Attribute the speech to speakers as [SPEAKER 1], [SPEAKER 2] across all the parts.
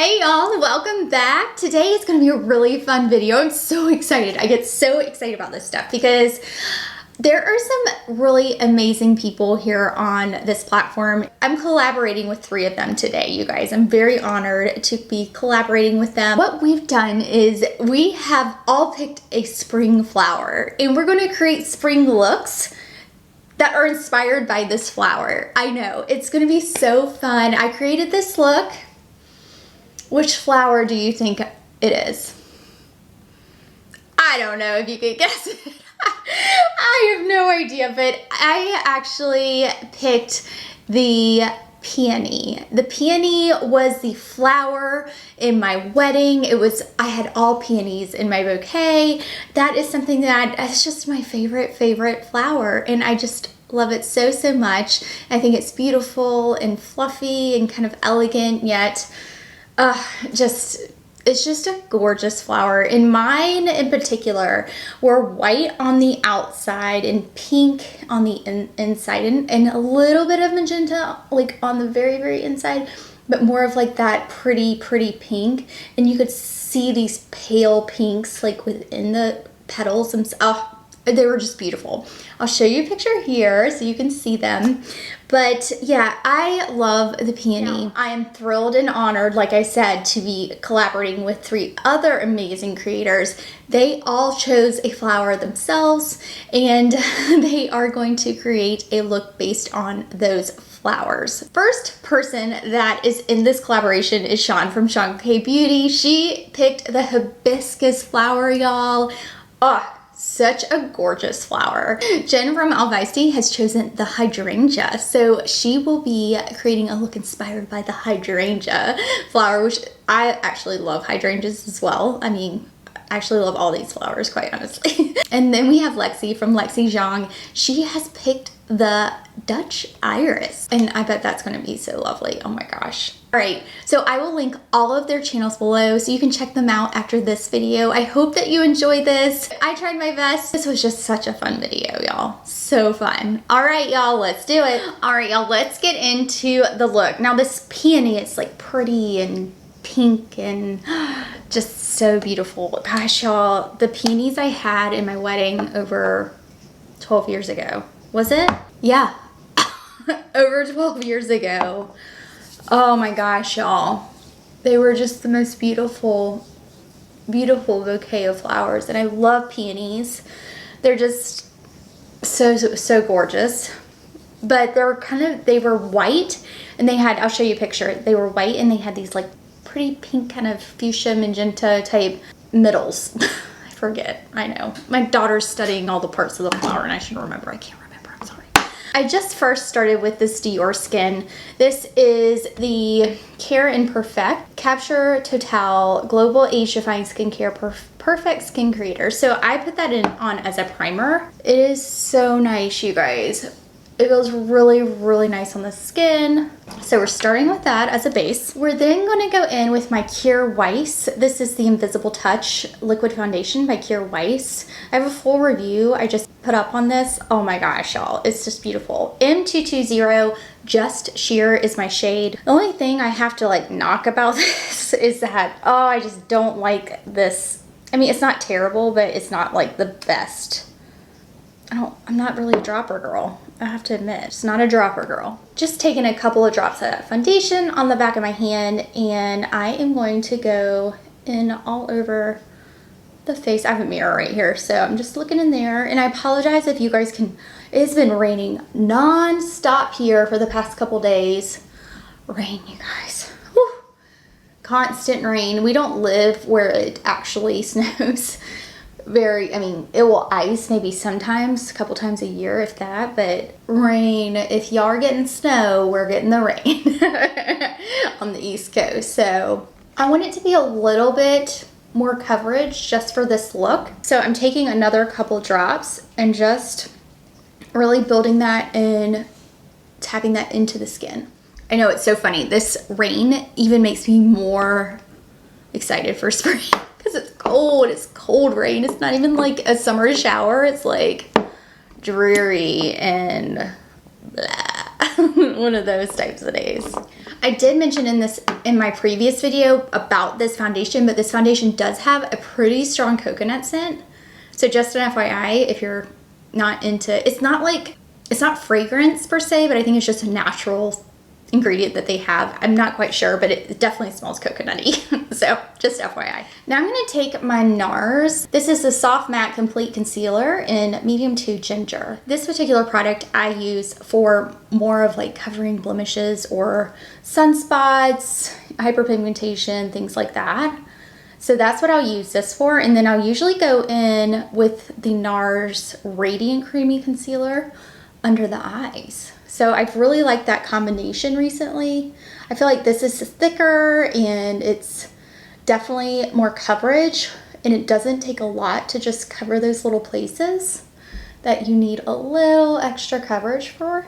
[SPEAKER 1] Hey y'all, welcome back. Today is going to be a really fun video. I'm so excited. I get so excited about this stuff because there are some really amazing people here on this platform. I'm collaborating with 3 of them today, you guys. I'm very honored to be collaborating with them. What we've done is we have all picked a spring flower and we're going to create spring looks that are inspired by this flower. I know, it's going to be so fun. I created this look. Which flower do you think it is? I don't know if you could guess it. I have no idea, but I actually picked the peony. The peony was the flower in my wedding. I had all peonies in my bouquet. That is something that is just my favorite flower, and I just love it so much. I think it's beautiful and fluffy and kind of elegant, yet it's just a gorgeous flower. And mine in particular were white on the outside and pink on the inside, and a little bit of magenta like on the very inside, but more of like that pretty pink. And you could see these pale pinks like within the petals themselves. They were just beautiful. I'll show you a picture here so you can see them. But yeah, I love the peony. Yeah. I am thrilled and honored, like I said, to be collaborating with 3 other amazing creators. They all chose a flower themselves, and they are going to create a look based on those flowers. First person that is in this collaboration is Sean from Chantecaille Beauty. She picked the hibiscus flower, y'all. Such a gorgeous flower. Jen from Alvisti has chosen the hydrangea, so she will be creating a look inspired by the hydrangea flower, which I actually love hydrangeas as well. I mean, I actually love all these flowers, quite honestly. And then we have Lexi from Lexi Zhang. She has picked the Dutch iris, and I bet that's going to be so lovely. Oh my gosh. All right, so I will link all of their channels below so you can check them out after this video. I hope that you enjoyed this. I tried my best. This was just such a fun video, y'all. So fun. All right, y'all, let's do it. All right, y'all, let's get into the look. Now this peony is like pretty and pink and just so beautiful. Gosh, y'all, the peonies I had in my wedding over 12 years ago. Was it? Yeah, over 12 years ago. Oh my gosh, y'all. They were just the most beautiful bouquet of flowers. And I love peonies. They're just so gorgeous. But they were white, and they had, I'll show you a picture. They were white and they had these like pretty pink kind of fuchsia magenta type middles. I forget, I know. My daughter's studying all the parts of the flower and I should remember. I can't remember, I'm sorry. I just first started with this Dior skin. This is the Care and Perfect Capture Total Global Age Defying Skincare Perfect Skin Creator. So I put that on as a primer. It is so nice, you guys. It feels really nice on the skin. So we're starting with that as a base. We're then going to go in with my Kjaer Weis. This is the Invisible Touch Liquid Foundation by Kjaer Weis. I have a full review I just put up on this. Oh my gosh, y'all. It's just beautiful. M220 Just Sheer is my shade. The only thing I have to like knock about this is that, I just don't like this. I mean, it's not terrible, but it's not like the best. I'm not really a dropper girl. I have to admit, it's not a dropper girl. Just taking a couple of drops of that foundation on the back of my hand, and I am going to go in all over the face. I have a mirror right here, so I'm just looking in there. And I apologize if you guys can, it's been raining non-stop here for the past couple days. Rain, you guys. Whew. Constant rain. We don't live where it actually snows. I mean, it will ice maybe sometimes, a couple times a year, if that, but rain, if y'all are getting snow, we're getting the rain on the East Coast. So I want it to be a little bit more coverage just for this look. So I'm taking another couple drops and just really building that in, tapping that into the skin. I know, it's so funny. This rain even makes me more excited for spring. Because it's cold rain. It's not even like a summer shower. It's like dreary and blah. one of those types of days. I did mention in my previous video about this foundation, but this foundation does have a pretty strong coconut scent. So just an FYI, if you're not into, it's not fragrance per se, but I think it's just a natural ingredient that they have. I'm not quite sure, but it definitely smells coconutty. So just FYI. Now I'm going to take my Nars. This is the Soft Matte Complete Concealer in medium to ginger. This particular product I use for more of like covering blemishes or sunspots, hyperpigmentation, things like that. So that's what I'll use this for. And then I'll usually go in with the Nars Radiant Creamy Concealer under the eyes. So I've really liked that combination recently. I feel like this is thicker and it's definitely more coverage, and it doesn't take a lot to just cover those little places that you need a little extra coverage for.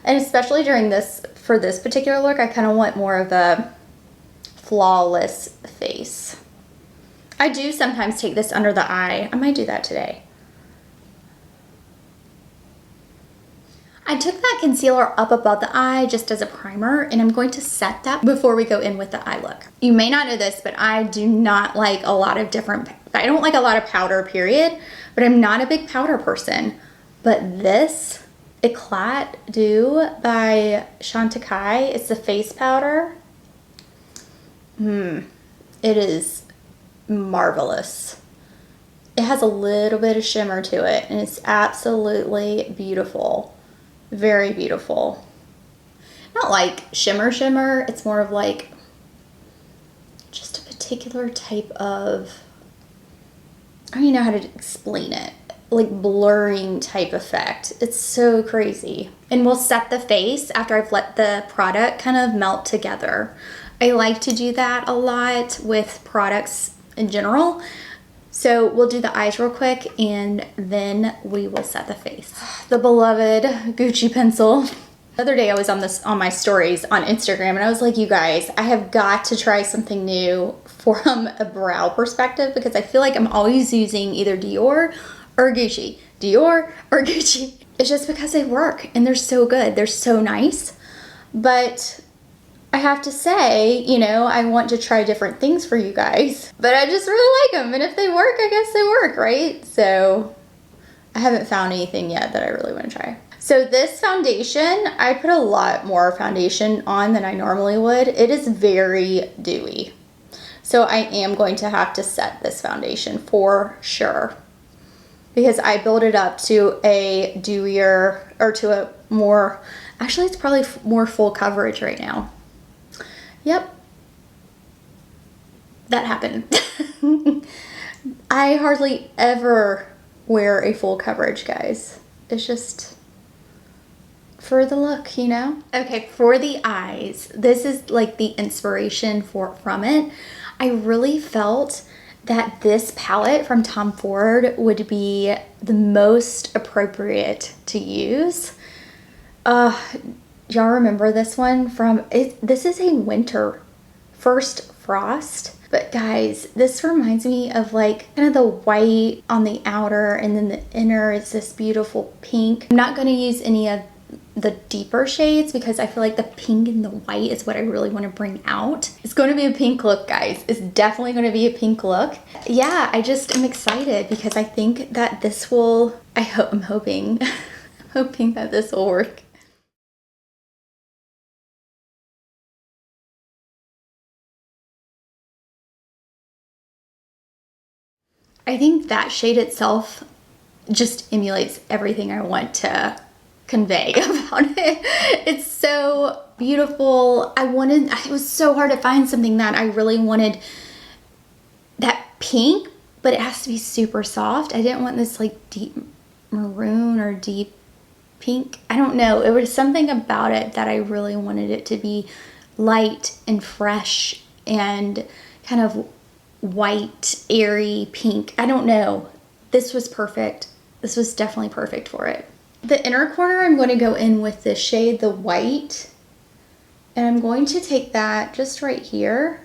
[SPEAKER 1] And especially during this, for this particular look, I kind of want more of a flawless face. I do sometimes take this under the eye. I might do that today. I took that concealer up above the eye just as a primer, and I'm going to set that before we go in with the eye look. You may not know this, but I do not like a lot of I don't like a lot of powder, period, but I'm not a big powder person. But this Eclat Dew by Chantecaille, it's the face powder. It is marvelous. It has a little bit of shimmer to it, and it's absolutely beautiful. Very beautiful. Not like shimmer shimmer, it's more of like just a particular type of, I don't even know how to explain it, like blurring type effect. It's so crazy. And we'll set the face after I've let the product kind of melt together. I like to do that a lot with products in general. So we'll do the eyes real quick and then we will set the face. The beloved Gucci pencil. The other day I was on my stories on Instagram and I was like, you guys, I have got to try something new from a brow perspective because I feel like I'm always using either Dior or Gucci. Dior or Gucci. It's just because they work and they're so good. They're so nice. But I have to say, you know, I want to try different things for you guys, but I just really like them. And if they work, I guess they work, right? So I haven't found anything yet that I really want to try. So this foundation, I put a lot more foundation on than I normally would. It is very dewy. So I am going to have to set this foundation for sure because I build it up to a dewier or to a more, actually it's probably more full coverage right now. Yep, that happened. I hardly ever wear a full coverage, guys. It's just for the look, you know? Okay, for the eyes, this is like the inspiration from it. I really felt that this palette from Tom Ford would be the most appropriate to use. Y'all remember this one from, this is a winter First Frost. But guys, this reminds me of like kind of the white on the outer and then the inner is this beautiful pink. I'm not going to use any of the deeper shades because I feel like the pink and the white is what I really want to bring out. It's going to be a pink look, guys. It's definitely going to be a pink look. Yeah, I just am excited because I think that this will, I'm hoping, hoping that this will work. I think that shade itself just emulates everything I want to convey about it. It's so beautiful. It was so hard to find something that I really wanted that pink, but it has to be super soft. I didn't want this like deep maroon or deep pink. I don't know. It was something about it that I really wanted it to be light and fresh and kind of white, airy pink. I don't know. This was perfect. This was definitely perfect for it. The inner corner, I'm going to go in with the shade, the white, and I'm going to take that just right here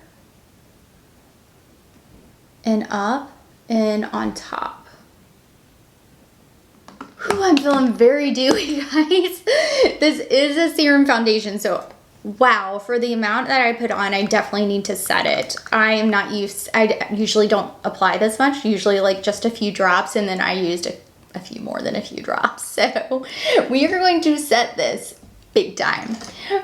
[SPEAKER 1] and up and on top. Ooh, I'm feeling very dewy, guys. This is a serum foundation, so wow, for the amount that I put on, I definitely need to set it. I usually don't apply this much, usually like just a few drops, and then I used a few more than a few drops. So we are going to set this big time.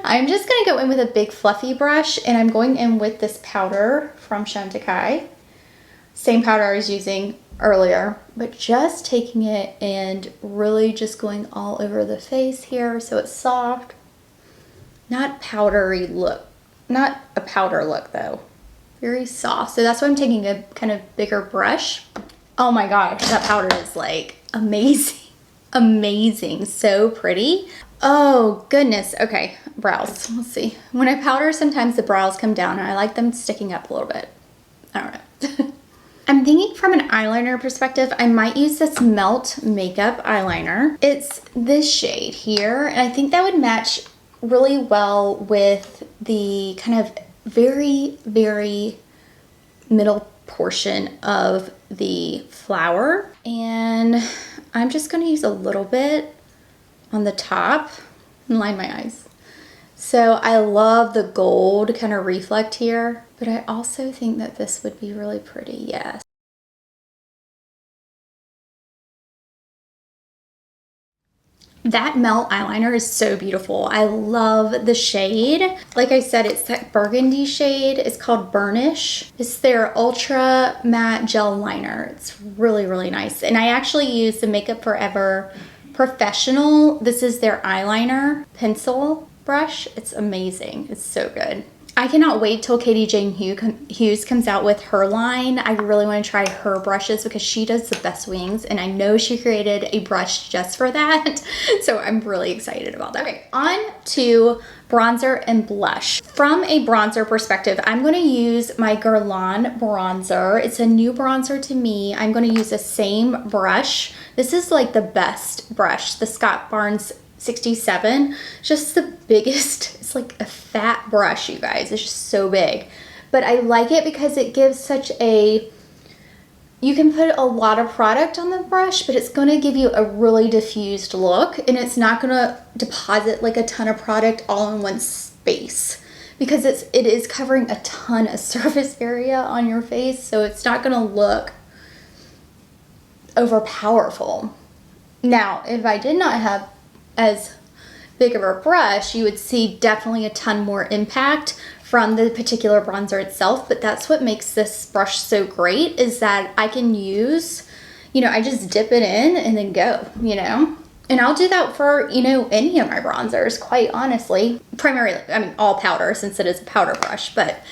[SPEAKER 1] I'm just gonna go in with a big fluffy brush, and I'm going in with this powder from Chantecaille. Same powder I was using earlier, but just taking it and really just going all over the face here so it's soft. Not powdery look, not a powder look though, very soft. So that's why I'm taking a kind of bigger brush. Oh my gosh, that powder is like amazing, amazing, so pretty. Oh goodness, okay, brows, let's see. When I powder, sometimes the brows come down and I like them sticking up a little bit. I don't know. I'm thinking from an eyeliner perspective, I might use this Melt Makeup eyeliner. It's this shade here, and I think that would match really well with the kind of very, very middle portion of the flower. And I'm just gonna use a little bit on the top and line my eyes. So I love the gold kind of reflect here, but I also think that this would be really pretty, yes. That Melt eyeliner is so beautiful. I love the shade. Like I said, it's that burgundy shade. It's called Burnish. It's their Ultra Matte Gel Liner. It's really, really nice. And I actually use the Makeup Forever Professional. This is their eyeliner pencil brush. It's amazing. It's so good. I cannot wait till Katie Jane Hughes comes out with her line. I really want to try her brushes because she does the best wings, and I know she created a brush just for that. So I'm really excited about that. Okay, on to bronzer and blush. From a bronzer perspective, I'm going to use my Guerlain bronzer. It's a new bronzer to me. I'm going to use the same brush. This is like the best brush, the Scott Barnes 67, just the biggest. It's like a fat brush, you guys. It's just so big, but I like it because it gives such a, you can put a lot of product on the brush, but it's going to give you a really diffused look, and it's not going to deposit like a ton of product all in one space because it is covering a ton of surface area on your face, so it's not going to look overpowerful. Now, if I did not have as big of a brush, you would see definitely a ton more impact from the particular bronzer itself, but that's what makes this brush so great, is that I can use, you know, I just dip it in and then go, you know, and I'll do that for, you know, any of my bronzers, quite honestly. Primarily, I mean, all powder, since it is a powder brush, but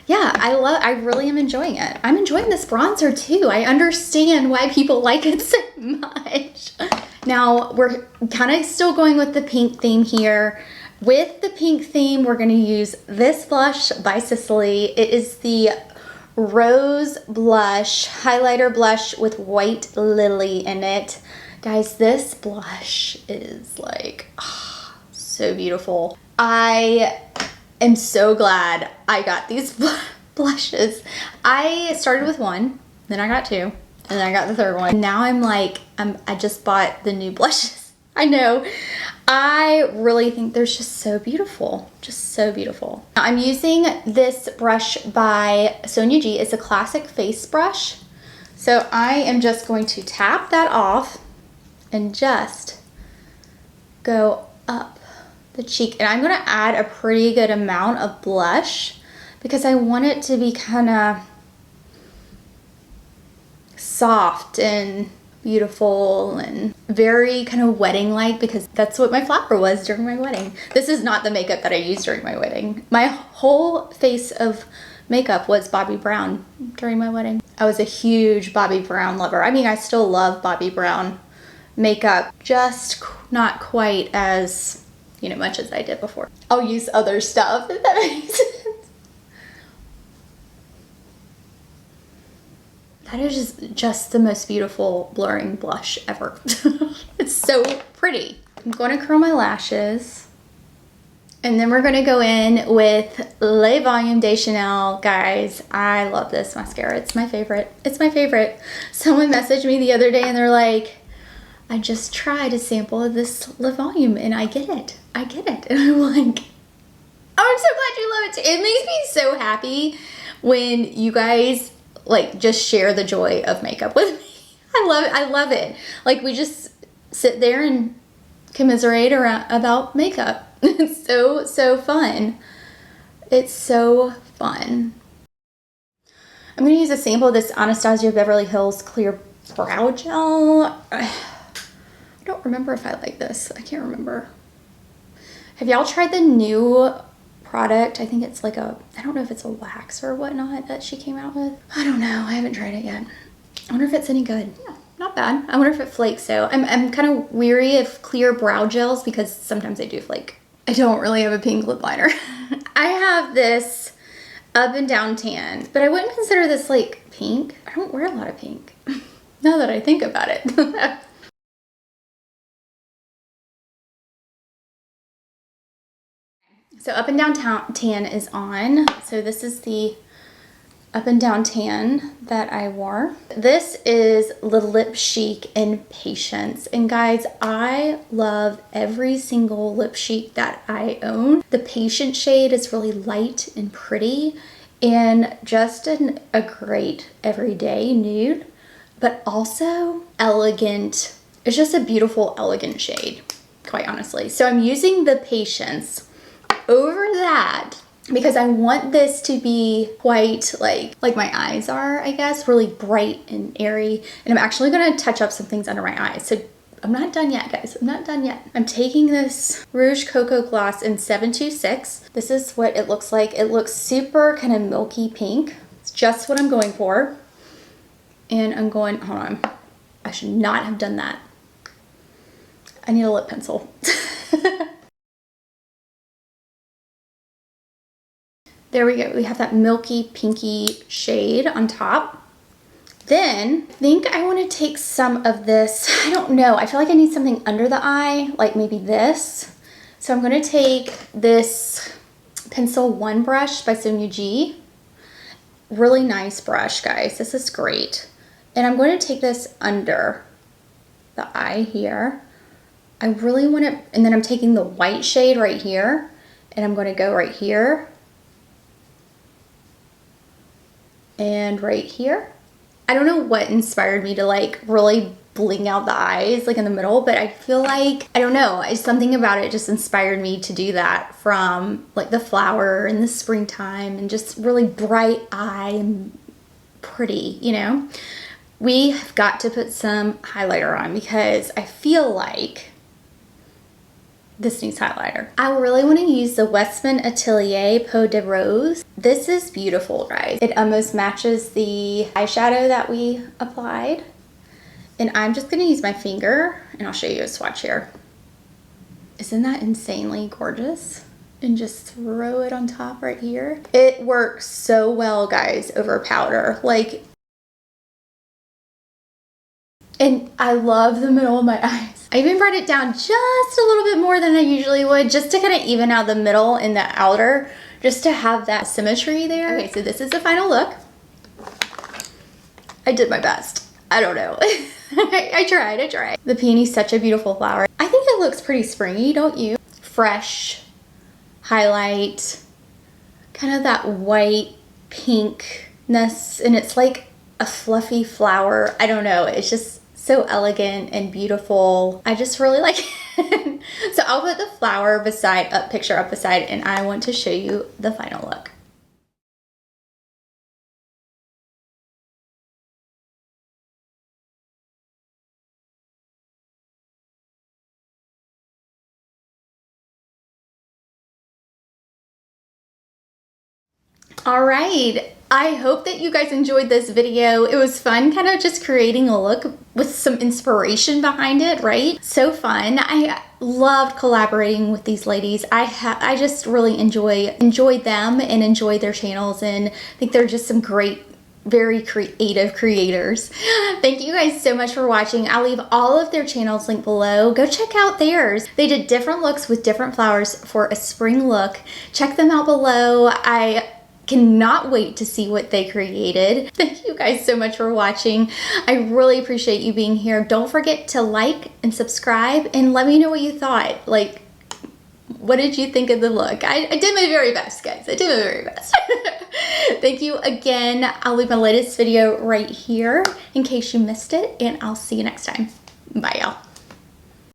[SPEAKER 1] yeah, I really am enjoying it. I'm enjoying this bronzer too. I understand why people like it so much. Now, we're kind of still going with the pink theme here. With the pink theme, we're going to use this blush by Sicily. It is the Rose Blush, highlighter blush with white lily in it. Guys, this blush is like, oh, so beautiful. I am so glad I got these blushes. I started with one, then I got two, and then I got the third one. Now I'm like, I just bought the new blushes. I know. I really think they're just so beautiful. Just so beautiful. Now, I'm using this brush by Sonia G. It's a classic face brush. So I am just going to tap that off and just go up the cheek. And I'm going to add a pretty good amount of blush because I want it to be kind of soft and beautiful and very kind of wedding-like, because that's what my flower was during my wedding. This is not the makeup that I used during my wedding. My whole face of makeup was Bobbi Brown during my wedding. I was a huge Bobbi Brown lover. I mean, I still love Bobbi Brown makeup, just not quite as, you know, much as I did before. I'll use other stuff, if that makes sense. That is just the most beautiful blurring blush ever. It's so pretty. I'm going to curl my lashes. And then we're going to go in with Le Volume de Chanel. Guys, I love this mascara. It's my favorite. It's my favorite. Someone messaged me the other day and they're like, I just tried a sample of this lip volume and I get it. I get it. And I'm like, oh, I'm so glad you love it too. It makes me so happy when you guys like just share the joy of makeup with me. I love it. I love it. Like we just sit there and commiserate around about makeup. It's so fun. It's so fun. I'm going to use a sample of this Anastasia Beverly Hills Clear Brow Gel. I don't remember if I like this. I can't remember. Have y'all tried the new product? I think it's like a, I don't know if it's a wax or whatnot that she came out with. I don't know. I haven't tried it yet. I wonder if it's any good. Yeah, not bad. I wonder if it flakes though. I'm kind of weary of clear brow gels because sometimes they do flake. I don't really have a pink lip liner. I have this Up and Down Tan, but I wouldn't consider this like pink. I don't wear a lot of pink now that I think about it. So Up and Down Tan is on. So this is the Up and Down Tan that I wore. This is the Lip Chic in Patience. And guys, I love every single lip chic that I own. The Patient shade is really light and pretty and just a great everyday nude, but also elegant. It's just a beautiful, elegant shade, quite honestly. So I'm using the Patience over that because I want this to be quite like my eyes are, I guess, really bright and airy. And I'm actually gonna touch up some things under my eyes. So I'm not done yet, guys. I'm not done yet. I'm taking this Rouge Cocoa Gloss in 726. This is what it looks like. It looks super kind of milky pink. It's just what I'm going for. And I'm going, hold on. I should not have done that. I need a lip pencil. There we go. We have that milky pinky shade on top. Then I think I want to take some of this. I don't know. I feel like I need something under the eye, like maybe this. So I'm going to take this Pencil One brush by Sonia G. Really nice brush, guys. This is great. And I'm going to take this under the eye here. I really want to, and then I'm taking the white shade right here, and I'm going to go right here. And right here. I don't know what inspired me to like really bling out the eyes like in the middle, but I feel like, I don't know, something about it just inspired me to do that from like the flower in the springtime and just really bright eye and pretty, you know. We've got to put some highlighter on because I feel like this needs highlighter. I really want to use the Westman Atelier Peau de Rose. This is beautiful, guys. It almost matches the eyeshadow that we applied. And I'm just going to use my finger and I'll show you a swatch here. Isn't that insanely gorgeous? And just throw it on top right here. It works so well, guys, over powder. Like, and I love the middle of my eyes. I even brought it down just a little bit more than I usually would, just to kind of even out the middle and the outer, just to have that symmetry there. Okay, so this is the final look. I did my best. I don't know. I tried. The peony is such a beautiful flower. I think it looks pretty springy, don't you? Fresh highlight, kind of that white pinkness, and it's like a fluffy flower. I don't know. It's just so elegant and beautiful. I just really like it. So I'll put the flower picture up beside, and I want to show you the final look. All right, I hope that you guys enjoyed this video. It was fun kind of just creating a look with some inspiration behind it, right? So fun. I loved collaborating with these ladies. I just really enjoyed them and enjoyed their channels, and I think they're just some great, very creative creators. Thank you guys so much for watching. I'll leave all of their channels linked below. Go check out theirs. They did different looks with different flowers for a spring look. Check them out below. I cannot wait to see what they created. Thank you guys so much for watching. I really appreciate you being here. Don't forget to like and subscribe and let me know what you thought. Like, what did you think of the look? I did my very best, guys. I did my very best. Thank you again. I'll leave my latest video right here in case you missed it, and I'll see you next time. Bye, y'all.